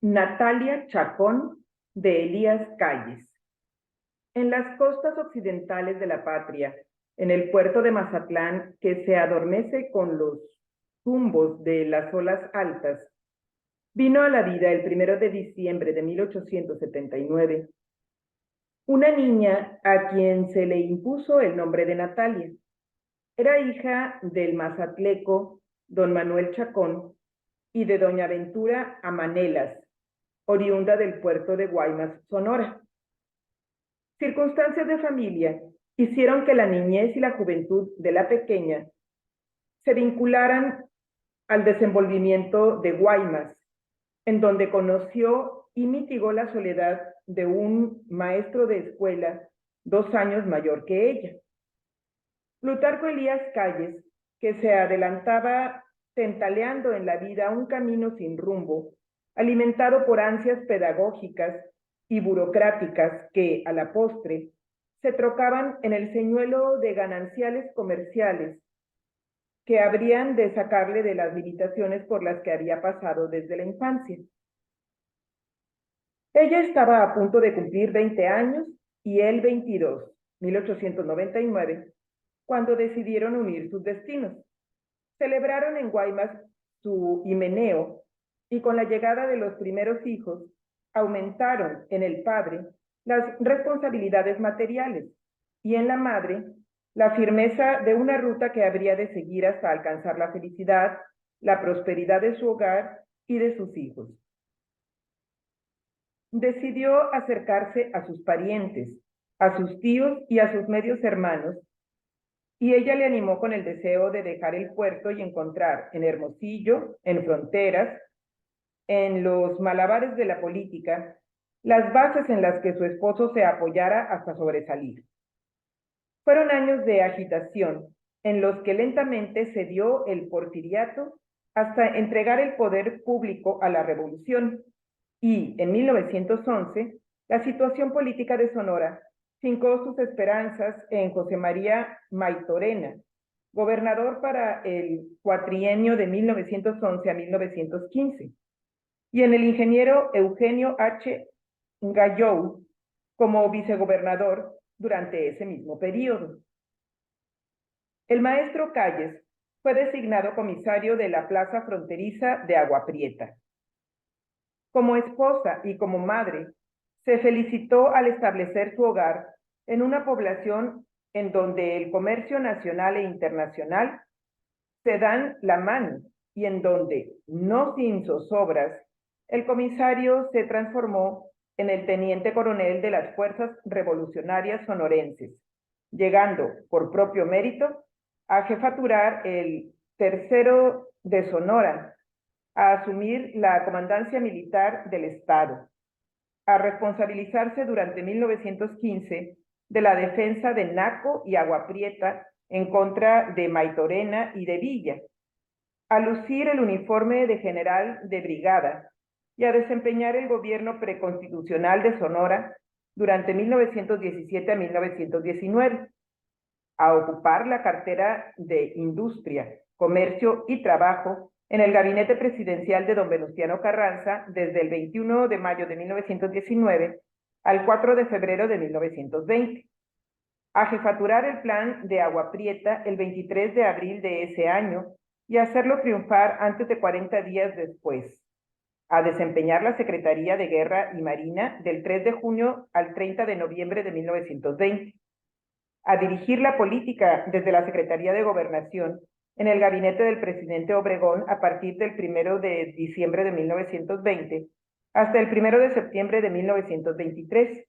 Natalia Chacón, de Elías Calles. En las costas occidentales de la patria, en el puerto de Mazatlán, que se adormece con los zumbos de las olas altas, vino a la vida el 1 de diciembre de 1879 una niña a quien se le impuso el nombre de Natalia. Era hija del mazatleco don Manuel Chacón y de doña Ventura Amanelas, oriunda del puerto de Guaymas, Sonora. Circunstancias de familia hicieron que la niñez y la juventud de la pequeña se vincularan al desenvolvimiento de Guaymas, en donde conoció y mitigó la soledad de un maestro de escuela 2 años mayor que ella. Plutarco Elías Calles, que se adelantaba tentaleando en la vida un camino sin rumbo, alimentado por ansias pedagógicas y burocráticas que, a la postre, se trocaban en el señuelo de gananciales comerciales que habrían de sacarle de las limitaciones por las que había pasado desde la infancia. Ella estaba a punto de cumplir 20 años y él 22, 1899, cuando decidieron unir sus destinos. Celebraron en Guaymas su himeneo y con la llegada de los primeros hijos aumentaron en el padre las responsabilidades materiales y en la madre la firmeza de una ruta que habría de seguir hasta alcanzar la felicidad, la prosperidad de su hogar y de sus hijos. Decidió acercarse a sus parientes, a sus tíos y a sus medios hermanos, y ella le animó con el deseo de dejar el puerto y encontrar en Hermosillo, en Fronteras, en los malabares de la política, las bases en las que su esposo se apoyara hasta sobresalir. Fueron años de agitación, en los que lentamente se dio el porfiriato hasta entregar el poder público a la revolución, y en 1911 la situación política de Sonora fincó sus esperanzas en José María Maytorena, gobernador para el cuatrienio de 1911 a 1915, y en el ingeniero Eugenio H. Gallou como vicegobernador durante ese mismo periodo. El maestro Calles fue designado comisario de la plaza fronteriza de Agua Prieta. Como esposa y como madre, se felicitó al establecer su hogar en una población en donde el comercio nacional e internacional se dan la mano y en donde, no sin zozobras, el comisario se transformó en el teniente coronel de las fuerzas revolucionarias sonorenses, llegando por propio mérito a jefaturar el tercero de Sonora, a asumir la comandancia militar del Estado, a responsabilizarse durante 1915 de la defensa de Naco y Agua Prieta en contra de Maytorena y de Villa, a lucir el uniforme de general de brigada y a desempeñar el gobierno preconstitucional de Sonora durante 1917 a 1919, a ocupar la cartera de Industria, Comercio y Trabajo en el gabinete presidencial de don Venustiano Carranza desde el 21 de mayo de 1919 al 4 de febrero de 1920, a jefaturar el plan de Agua Prieta el 23 de abril de ese año y hacerlo triunfar antes de 40 días después, a desempeñar la Secretaría de Guerra y Marina del 3 de junio al 30 de noviembre de 1920, a dirigir la política desde la Secretaría de Gobernación en el gabinete del presidente Obregón a partir del 1 de diciembre de 1920 hasta el 1 de septiembre de 1923,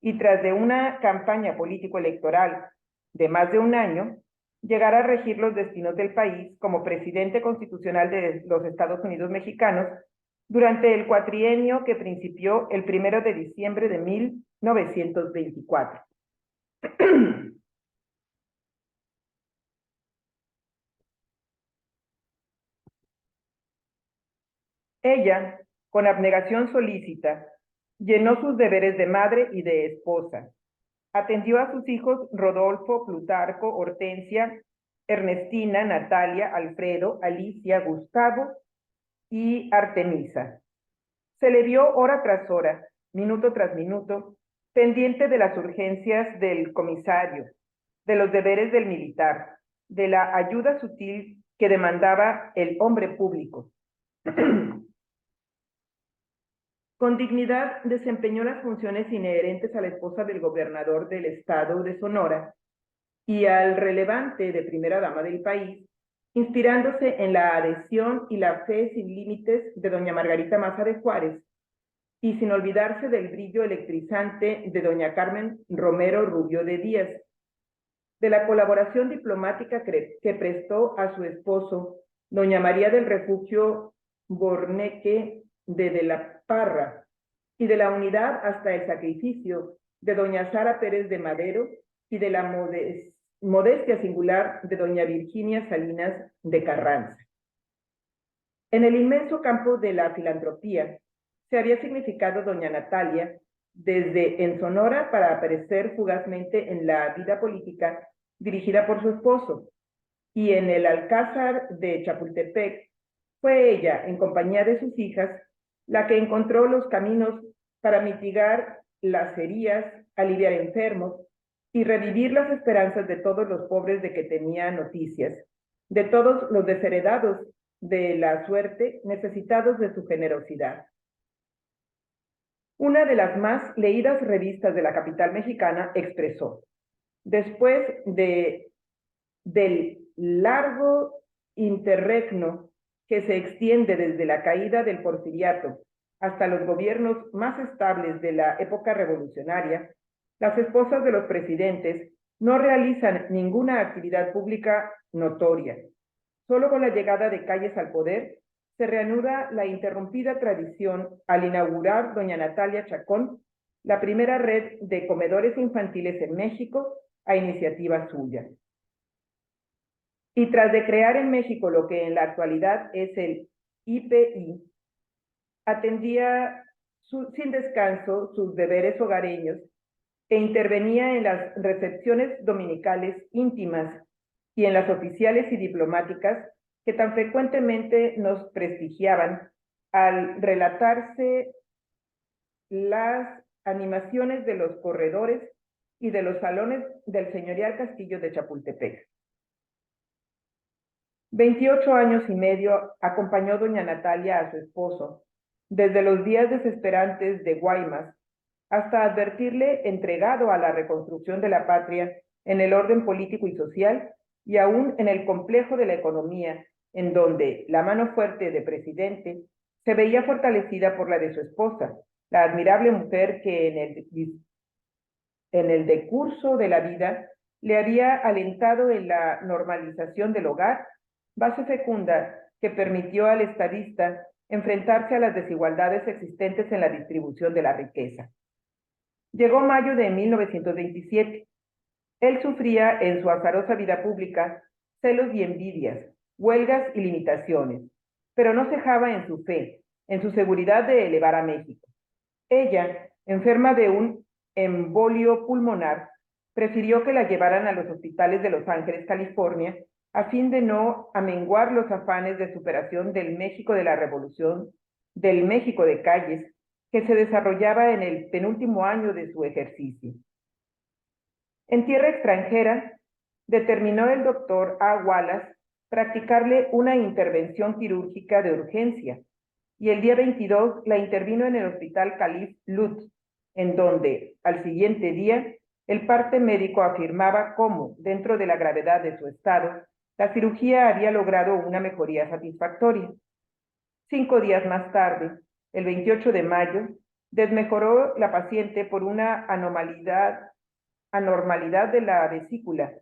y tras de una campaña político-electoral de más de un año, llegar a regir los destinos del país como presidente constitucional de los Estados Unidos mexicanos durante el cuatrienio que principió el 1 de diciembre de 1924. Ella, con abnegación solícita, llenó sus deberes de madre y de esposa. Atendió a sus hijos Rodolfo, Plutarco, Hortensia, Ernestina, Natalia, Alfredo, Alicia, Gustavo y Artemisa. Se le vio hora tras hora, minuto tras minuto, pendiente de las urgencias del comisario, de los deberes del militar, de la ayuda sutil que demandaba el hombre público. Con dignidad desempeñó las funciones inherentes a la esposa del gobernador del estado de Sonora y al relevante de primera dama del país, inspirándose en la adhesión y la fe sin límites de doña Margarita Maza de Juárez, y sin olvidarse del brillo electrizante de doña Carmen Romero Rubio de Díaz, de la colaboración diplomática que prestó a su esposo, doña María del Refugio Borneque de la Parra, y de la unidad hasta el sacrificio de doña Sara Pérez de Madero y de la modestia singular de doña Virginia Salinas de Carranza. En el inmenso campo de la filantropía se había significado doña Natalia desde en Sonora para aparecer fugazmente en la vida política dirigida por su esposo, y en el Alcázar de Chapultepec fue ella, en compañía de sus hijas, la que encontró los caminos para mitigar las heridas, aliviar enfermos y revivir las esperanzas de todos los pobres de que tenía noticias, de todos los desheredados de la suerte, necesitados de su generosidad. Una de las más leídas revistas de la capital mexicana expresó: después del largo interregno que se extiende desde la caída del porfiriato hasta los gobiernos más estables de la época revolucionaria, las esposas de los presidentes no realizan ninguna actividad pública notoria. Solo con la llegada de Calles al poder se reanuda la interrumpida tradición al inaugurar doña Natalia Chacón la primera red de comedores infantiles en México a iniciativa suya. Y tras de crear en México lo que en la actualidad es el IPI, atendía sin descanso sus deberes hogareños e intervenía en las recepciones dominicales íntimas y en las oficiales y diplomáticas que tan frecuentemente nos prestigiaban al relatarse las animaciones de los corredores y de los salones del señorial castillo de Chapultepec. 28 años y medio acompañó doña Natalia a su esposo, desde los días desesperantes de Guaymas hasta advertirle entregado a la reconstrucción de la patria en el orden político y social, y aún en el complejo de la economía, en donde la mano fuerte de presidente se veía fortalecida por la de su esposa, la admirable mujer que en el decurso de la vida le había alentado en la normalización del hogar, base fecunda que permitió al estadista enfrentarse a las desigualdades existentes en la distribución de la riqueza. Llegó mayo de 1927. Él sufría en su azarosa vida pública celos y envidias, huelgas y limitaciones, pero no cejaba en su fe, en su seguridad de elevar a México. Ella, enferma de un embolio pulmonar, prefirió que la llevaran a los hospitales de Los Ángeles, California, a fin de no amenguar los afanes de superación del México de la Revolución, del México de Calles, que se desarrollaba en el penúltimo año de su ejercicio. En tierra extranjera, determinó el doctor A. Wallace practicarle una intervención quirúrgica de urgencia, y el día 22 la intervino en el hospital Calif Lutz, en donde, al siguiente día, el parte médico afirmaba cómo, dentro de la gravedad de su estado, la cirugía había logrado una mejoría satisfactoria. 5 días más tarde, el 28 de mayo, desmejoró la paciente por una anormalidad de la vesícula,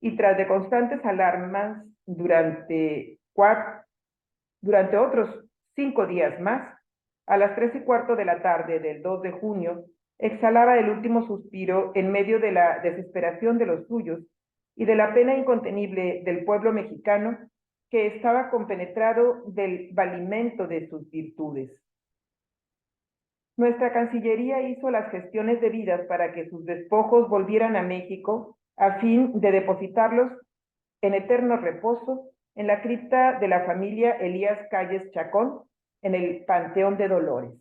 y tras de constantes alarmas durante otros 5 días más, a las 3:15 de la tarde del 2 de junio, exhalaba el último suspiro en medio de la desesperación de los suyos y de la pena incontenible del pueblo mexicano, que estaba compenetrado del valimento de sus virtudes. Nuestra Cancillería hizo las gestiones debidas para que sus despojos volvieran a México, a fin de depositarlos en eterno reposo en la cripta de la familia Elías Calles Chacón, en el Panteón de Dolores.